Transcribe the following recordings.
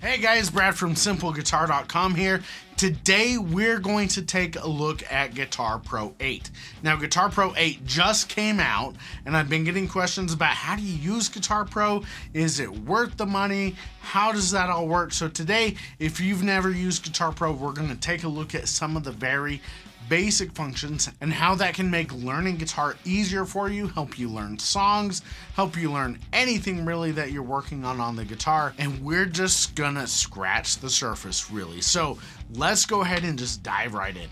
Hey guys, Brad from SimpleGuitar.com here. Today we're going to take a look at Guitar Pro 8. Now Guitar Pro 8 just came out and I've been getting questions about how do you use Guitar Pro? Is it worth the money? How does that all work? So today, if you've never used Guitar Pro, we're going to take a look at some of the very basic functions and how that can make learning guitar easier for you, help you learn songs, help you learn anything really that you're working on the guitar. And we're just gonna scratch the surface really. So let's go ahead and just dive right in.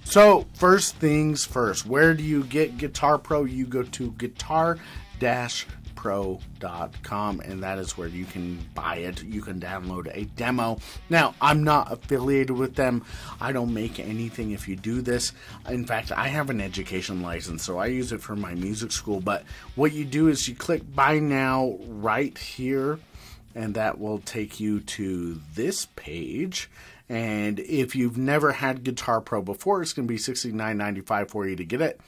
So first things first, where do you get Guitar Pro? You go to guitar-pro.com and that is where you can buy it. You can download a demo. Now, I'm not affiliated with them. I don't make anything if you do this. In fact, I have an education license, so I use it for my music school. But what you do is you click buy now right here, and that will take you to this page. And if you've never had Guitar Pro before, it's going to be $69.95 for you to get it.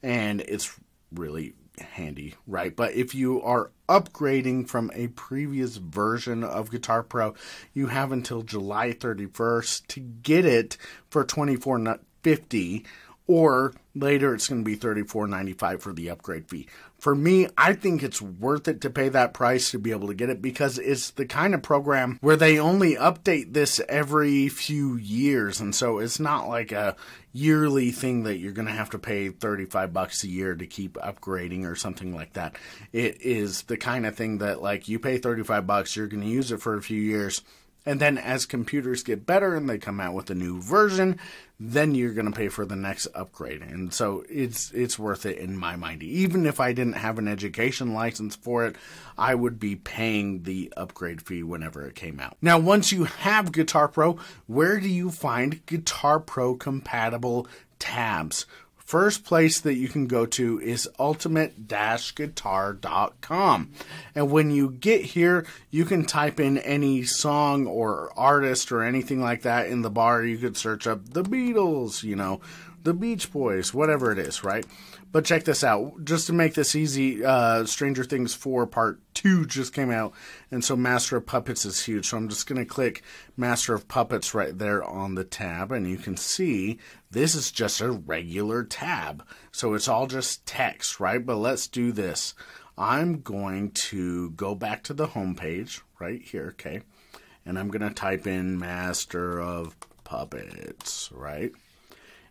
And it's really handy, right? But if you are upgrading from a previous version of Guitar Pro, you have until July 31st to get it for $24.50, or later it's going to be $34.95 for the upgrade fee. For me, I think it's worth it to pay that price to be able to get it, because it's the kind of program where they only update this every few years, and so it's not like a yearly thing that you're going to have to pay $35 a year to keep upgrading or something like that. It is the kind of thing that, like, you pay $35, you're going to use it for a few years, and then as computers get better and they come out with a new version, then you're going to pay for the next upgrade. And so it's worth it in my mind. Even if I didn't have an education license for it, I would be paying the upgrade fee whenever it came out. Now, once you have Guitar Pro, where do you find Guitar Pro compatible tabs? First place that you can go to is ultimate-guitar.com. And when you get here, you can type in any song or artist or anything like that in the bar. You could search up the Beatles, you know, the Beach Boys, whatever it is, right? But check this out. Just to make this easy, Stranger Things 4 Part 2 just came out, and so Master of Puppets is huge. So I'm just going to click Master of Puppets right there on the tab, and you can see this is just a regular tab. So it's all just text, right? But let's do this. I'm going to go back to the home page right here, okay? And I'm going to type in Master of Puppets, right?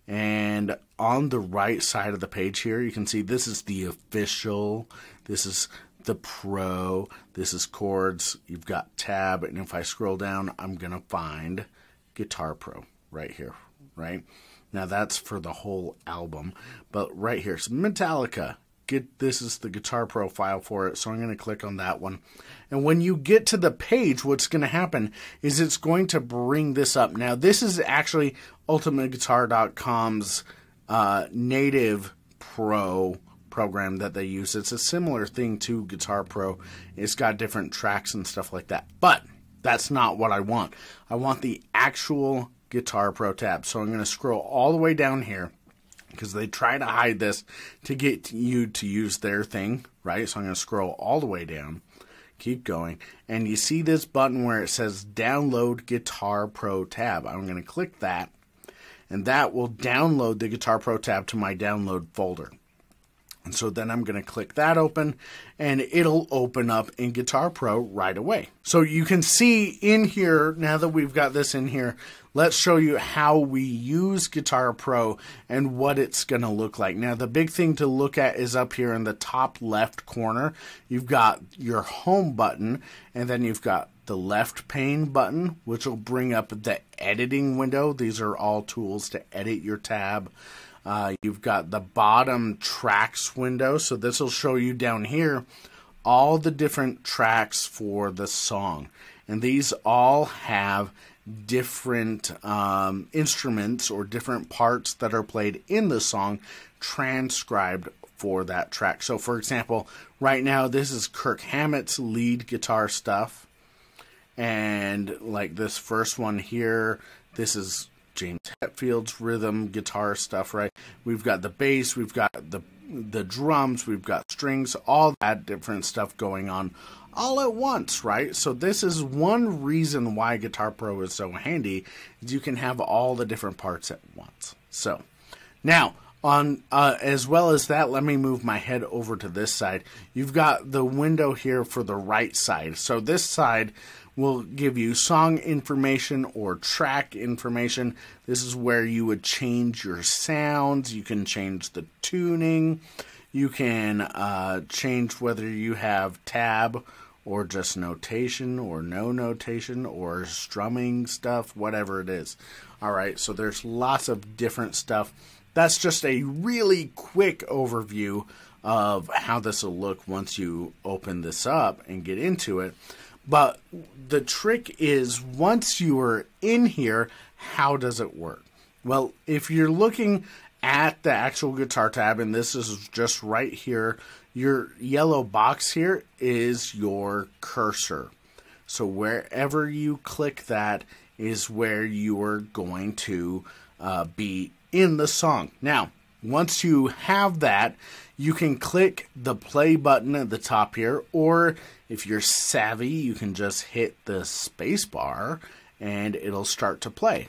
And on the right side of the page here, you can see this is the official, this is the Pro, this is chords, you've got tab, and if I scroll down, I'm going to find Guitar Pro right here, right? Now that's for the whole album, but right here, so Metallica. This is the Guitar Pro file for it, so I'm going to click on that one. And when you get to the page, what's going to happen is it's going to bring this up. Now, this is actually UltimateGuitar.com's native Pro program that they use. It's a similar thing to Guitar Pro. It's got different tracks and stuff like that. But that's not what I want. I want the actual Guitar Pro tab. So I'm going to scroll all the way down here, because they try to hide this to get you to use their thing, right? So I'm going to scroll all the way down, keep going, and you see this button where it says Download Guitar Pro tab. I'm going to click that, and that will download the Guitar Pro tab to my download folder. And so then I'm going to click that open, and it'll open up in Guitar Pro right away. So you can see in here, now that we've got this in here, let's show you how we use Guitar Pro and what it's going to look like. Now, the big thing to look at is up here in the top left corner. You've got your home button, and then you've got the left pane button, which will bring up the editing window. These are all tools to edit your tab. You've got the bottom tracks window, so this will show you down here all the different tracks for the song. And these all have different instruments or different parts that are played in the song transcribed for that track. So for example, right now this is Kirk Hammett's lead guitar stuff. And like this first one here, this is James Hetfield's rhythm guitar stuff, right? We've got the bass, we've got the the drums, we've got strings, all that different stuff going on all at once, right? So this is one reason why Guitar Pro is so handy, is you can have all the different parts at once. So now, on as well as that, let me move my head over to this side. You've got the window here for the right side. So this side will give you song information or track information. This is where you would change your sounds. You can change the tuning. You can change whether you have tab or just notation or no notation or strumming stuff, whatever it is. All right, so there's lots of different stuff. That's just a really quick overview of how this will look once you open this up and get into it. But the trick is, once you are in here, how does it work? Well, if you're looking at the actual guitar tab, and this is just right here, your yellow box here is your cursor. So wherever you click that is where you are going to be in the song. Now, once you have that, you can click the play button at the top here, or if you're savvy, you can just hit the space bar and it'll start to play.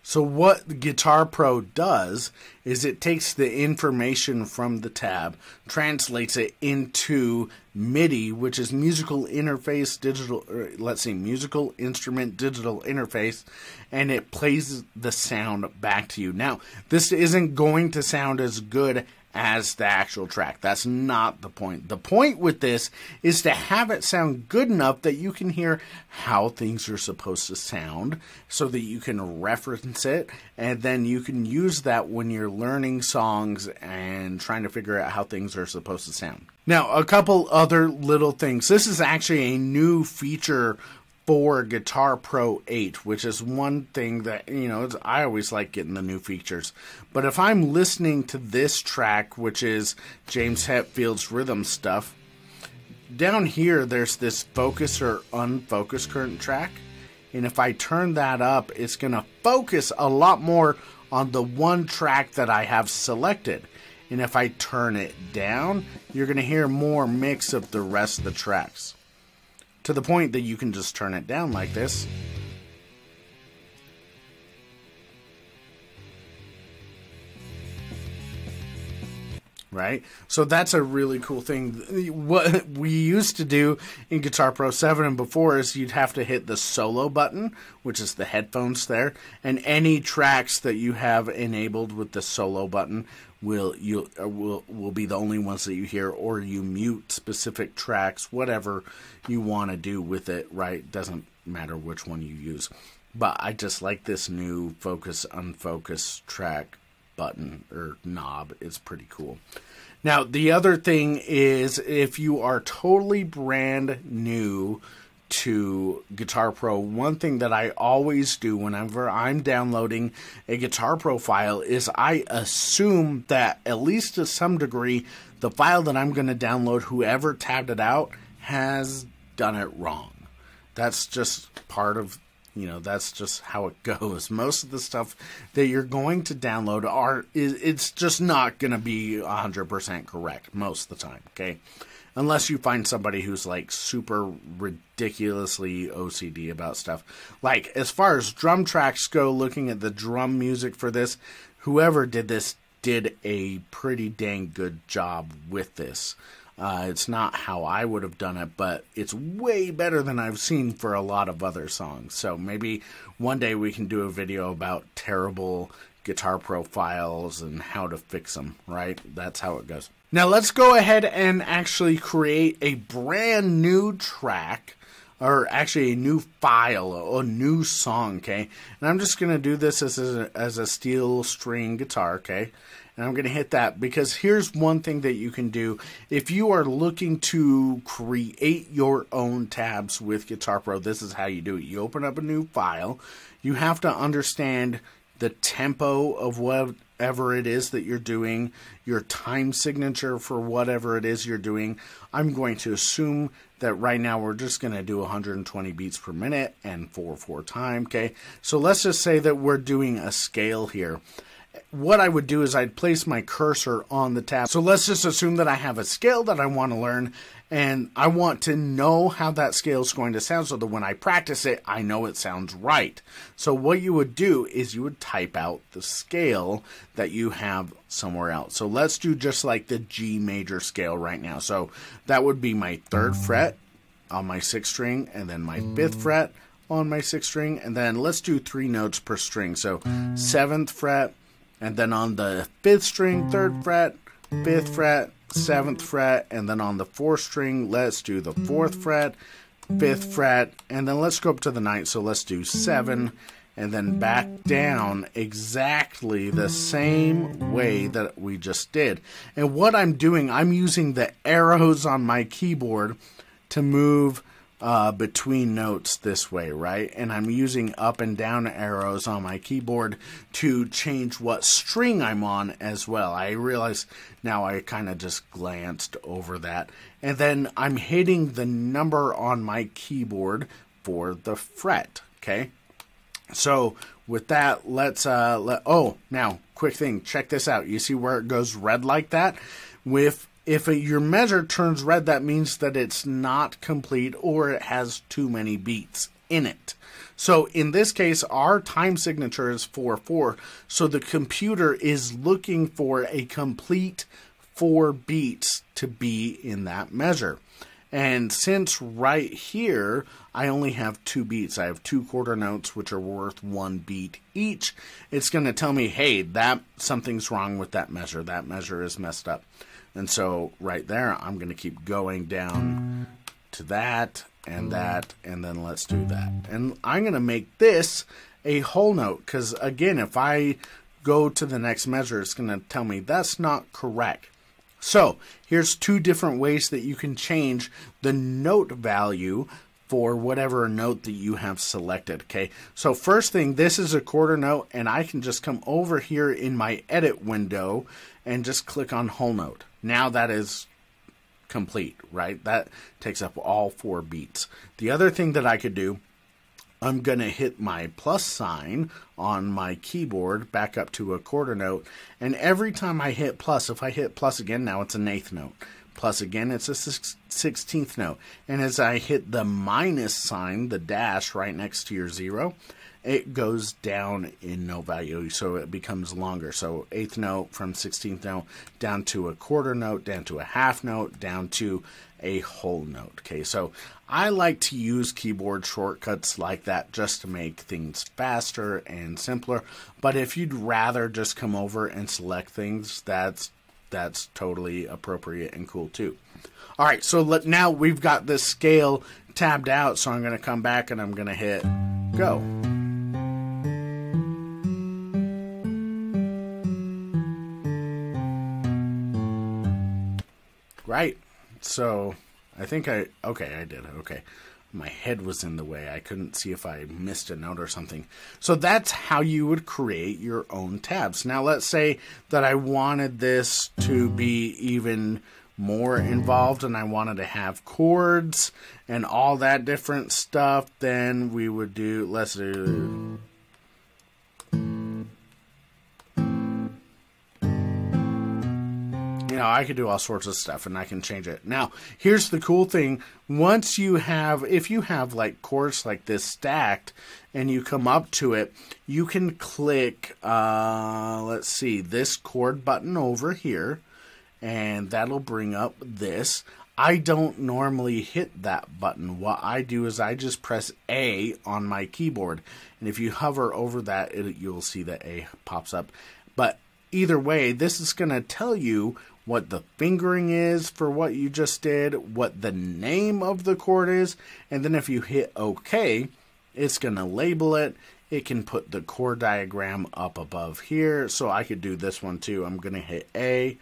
So what Guitar Pro does is it takes the information from the tab, translates it into MIDI, which is musical interface digital, musical instrument digital interface, and it plays the sound back to you. Now, this isn't going to sound as good as the actual track. That's not the point. The point with this is to have it sound good enough that you can hear how things are supposed to sound, so that you can reference it, and then you can use that when you're learning songs and trying to figure out how things are supposed to sound. Now, a couple other little things. This is actually a new feature for Guitar Pro 8, which is one thing that, I always like getting the new features. But if I'm listening to this track, which is James Hetfield's rhythm stuff, down here there's this focus or unfocus current track. And if I turn that up, it's going to focus a lot more on the one track that I have selected. And if I turn it down, you're going to hear more mix of the rest of the tracks. To the point that you can just turn it down like this. Right? So that's a really cool thing. What we used to do in Guitar Pro 7 and before is you'd have to hit the solo button, which is the headphones there, and any tracks that you have enabled with the solo button will be the only ones that you hear, or you mute specific tracks, whatever you want to do with it, right? Doesn't matter which one you use. But I just like this new focus unfocus track button or knob. It's pretty cool. Now, the other thing is, if you are totally brand new to Guitar Pro, one thing that I always do whenever I'm downloading a Guitar Pro file is I assume that, at least to some degree, the file that I'm going to download, whoever tabbed it out, has done it wrong. That's just part of, that's just how it goes. Most of the stuff that you're going to download it's just not going to be 100% correct most of the time, okay? Unless you find somebody who's like super ridiculously OCD about stuff. Like, as far as drum tracks go, looking at the drum music for this, whoever did this did a pretty dang good job with this. It's not how I would have done it, but it's way better than I've seen for a lot of other songs. So maybe one day we can do a video about terrible Guitar Pro files and how to fix them, right? That's how it goes. Now let's go ahead and actually create a brand new track, or actually a new file, a new song, okay? And I'm just going to do this as a steel string guitar, okay? And I'm going to hit that, because here's one thing that you can do. If you are looking to create your own tabs with Guitar Pro, this is how you do it. You open up a new file. You have to understand the tempo of whatever it is that you're doing, your time signature for whatever it is you're doing. I'm going to assume that right now we're just going to do 120 beats per minute and 4/4 time, okay? So let's just say that we're doing a scale here. What I would do is I'd place my cursor on the tab. So let's just assume that I have a scale that I want to learn, and I want to know how that scale is going to sound so that when I practice it, I know it sounds right. So what you would do is you would type out the scale that you have somewhere else. So let's do just like the G major scale right now. So that would be my 3rd fret on my 6th string, and then my 5th fret on my 6th string, and then let's do 3 notes per string. So 7th fret, and then on the 5th string, 3rd fret, 5th fret, 7th fret, and then on the 4th string, let's do the 4th fret, 5th fret, and then let's go up to the 9th, so let's do 7, and then back down exactly the same way that we just did. And what I'm doing, I'm using the arrows on my keyboard to move between notes this way, right? And I'm using up and down arrows on my keyboard to change what string I'm on as well. I realize now I kind of just glanced over that. And then I'm hitting the number on my keyboard for the fret, okay? So with that, let's, oh, now, quick thing, check this out. You see where it goes red like that? If your measure turns red, that means that it's not complete or it has too many beats in it. So in this case, our time signature is 4/4. So the computer is looking for a complete 4 beats to be in that measure. And since right here, I only have 2 beats. I have 2 quarter notes, which are worth 1 beat each. It's going to tell me, hey, something's wrong with that measure. That measure is messed up. And so right there, I'm going to keep going down to that, and then let's do that. And I'm going to make this a whole note, because again, if I go to the next measure, it's going to tell me that's not correct. So here's 2 different ways that you can change the note value for whatever note that you have selected, okay? So first thing, this is a quarter note, and I can just come over here in my edit window and just click on whole note. Now that is complete, right? That takes up all 4 beats. The other thing that I could do, I'm going to hit my plus sign on my keyboard back up to a quarter note, and every time I hit plus, if I hit plus again, now it's an 8th note. Plus again, it's a 16th note. And as I hit the minus sign, the dash right next to your 0, it goes down in note value, so it becomes longer. So 8th note from 16th note down to a quarter note, down to a half note, down to a whole note. Okay, so I like to use keyboard shortcuts like that just to make things faster and simpler. But if you'd rather just come over and select things, that's totally appropriate and cool too. All right, so now we've got this scale tabbed out, so I'm going to come back and I'm going to hit go. Right, so I think I did it, okay. My head was in the way. I couldn't see if I missed a note or something. So that's how you would create your own tabs. Now let's say that I wanted this to be even more involved and I wanted to have chords and all that different stuff. Then we would do, let's do... I could do all sorts of stuff and I can change it. Now, here's the cool thing. Once you have, if you have like chords like this stacked and you come up to it, you can click, let's see, this chord button over here, and that'll bring up this. I don't normally hit that button. What I do is I just press A on my keyboard. And if you hover over that, you'll see that A pops up. But either way, this is going to tell you what the fingering is for what you just did, what the name of the chord is, and then if you hit OK, it's going to label it. It can put the chord diagram up above here, so I could do this one too. I'm going to hit A,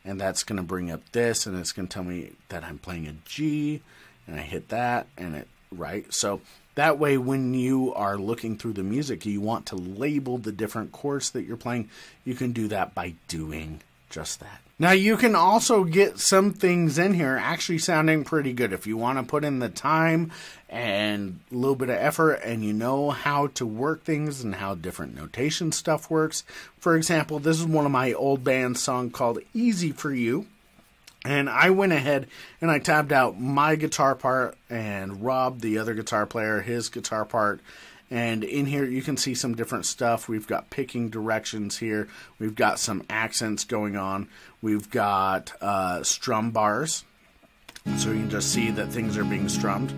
and that's going to bring up this, and it's going to tell me that I'm playing a G, and I hit that, and it, right? So That way, when you are looking through the music, you want to label the different chords that you're playing, you can do that by doing just that. Now, you can also get some things in here actually sounding pretty good. If you want to put in the time and a little bit of effort and you know how to work things and how different notation stuff works. For example, this is one of my old band songs called Easy For You. And I went ahead and I tabbed out my guitar part and Rob, the other guitar player, his guitar part. And in here you can see some different stuff. We've got picking directions here. We've got some accents going on. We've got strum bars. So you can just see that things are being strummed.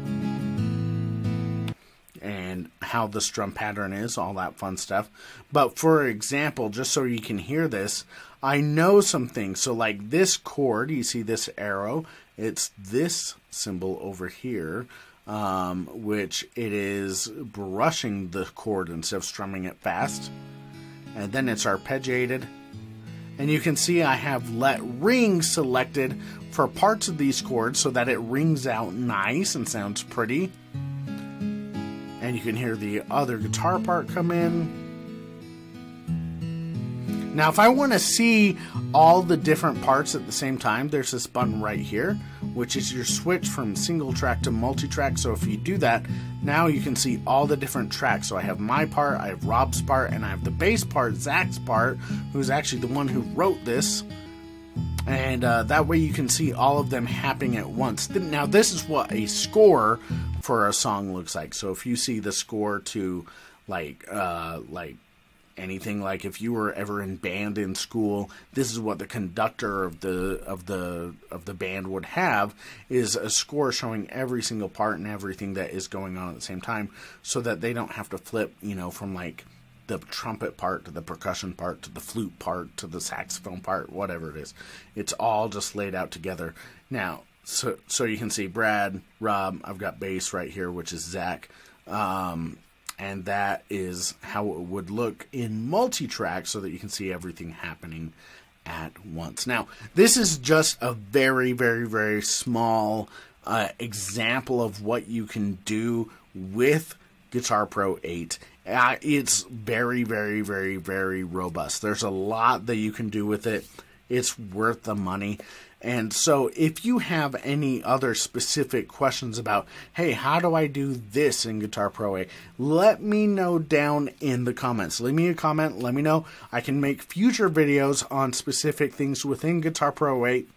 And how the strum pattern is, all that fun stuff. But for example, just so you can hear this, I know some things. So like this chord, you see this arrow, it's this symbol over here, which it is brushing the chord instead of strumming it fast. And then it's arpeggiated. And you can see I have let ring selected for parts of these chords so that it rings out nice and sounds pretty. And you can hear the other guitar part come in. Now, if I want to see all the different parts at the same time, there's this button right here, which is your switch from single track to multi-track. So if you do that, now you can see all the different tracks. So I have my part, I have Rob's part, and I have the bass part, Zach's part, who's actually the one who wrote this. And that way you can see all of them happening at once. Now, this is what a score for a song looks like. So if you see the score to like anything, like if you were ever in band in school, this is what the conductor of the band would have, is a score showing every single part and everything that is going on at the same time, so that they don't have to flip, you know, from like the trumpet part to the percussion part to the flute part to the saxophone part, whatever it is. It's all just laid out together. Now, so you can see Brad, Rob, I've got bass right here, which is Zach. And that is how it would look in multi-track, so that you can see everything happening at once. Now, this is just a very, very, very small example of what you can do with Guitar Pro 8. It's very, very, very, very robust. There's a lot that you can do with it. It's worth the money. And so if you have any other specific questions about, hey, how do I do this in Guitar Pro 8? Let me know down in the comments. Leave me a comment. Let me know. I can make future videos on specific things within Guitar Pro 8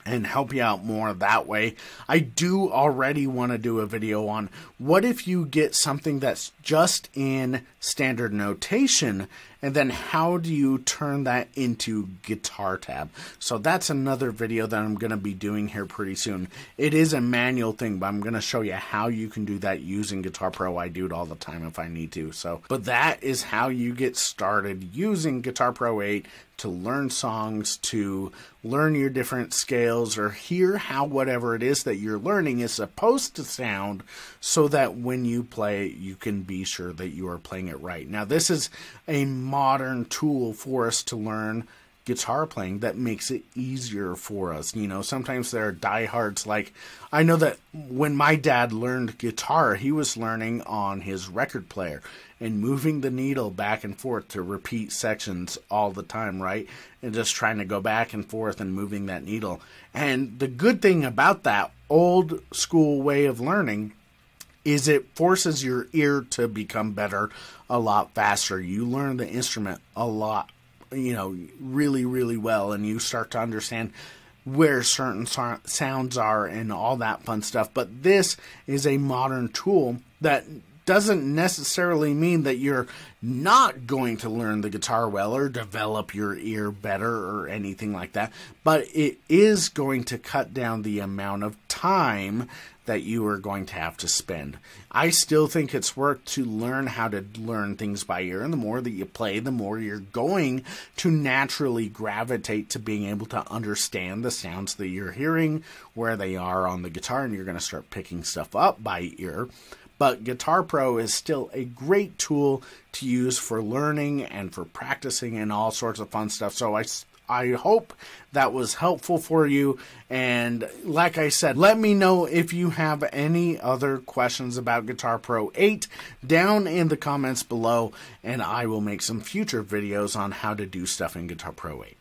and help you out more that way. I do already want to do a video on what if you get something that's just in standard notation, and then how do you turn that into guitar tab? So that's another video that I'm going to be doing here pretty soon. It is a manual thing, but I'm going to show you how you can do that using Guitar Pro. I do it all the time if I need to. But that is how you get started using Guitar Pro 8 to learn songs, to learn your different scales, or hear how whatever it is that you're learning is supposed to sound, so that when you play, you can be sure that you are playing it right. Now, this is a modern tool for us to learn guitar playing that makes it easier for us. You know, sometimes there are diehards. Like, I know that when my dad learned guitar, he was learning on his record player and moving the needle back and forth to repeat sections all the time, right? And just trying to go back and forth and moving that needle. And the good thing about that old school way of learning is it forces your ear to become better a lot faster. You learn the instrument a lot, you know, really, really well, and you start to understand where certain sounds are and all that fun stuff. But this is a modern tool that doesn't necessarily mean that you're not going to learn the guitar well or develop your ear better or anything like that, but it is going to cut down the amount of time that you are going to have to spend. I still think it's worth to learn how to learn things by ear, and the more that you play, the more you're going to naturally gravitate to being able to understand the sounds that you're hearing, where they are on the guitar, and you're going to start picking stuff up by ear. But Guitar Pro is still a great tool to use for learning and for practicing and all sorts of fun stuff. So I hope that was helpful for you. And like I said, let me know if you have any other questions about Guitar Pro 8 down in the comments below, and I will make some future videos on how to do stuff in Guitar Pro 8.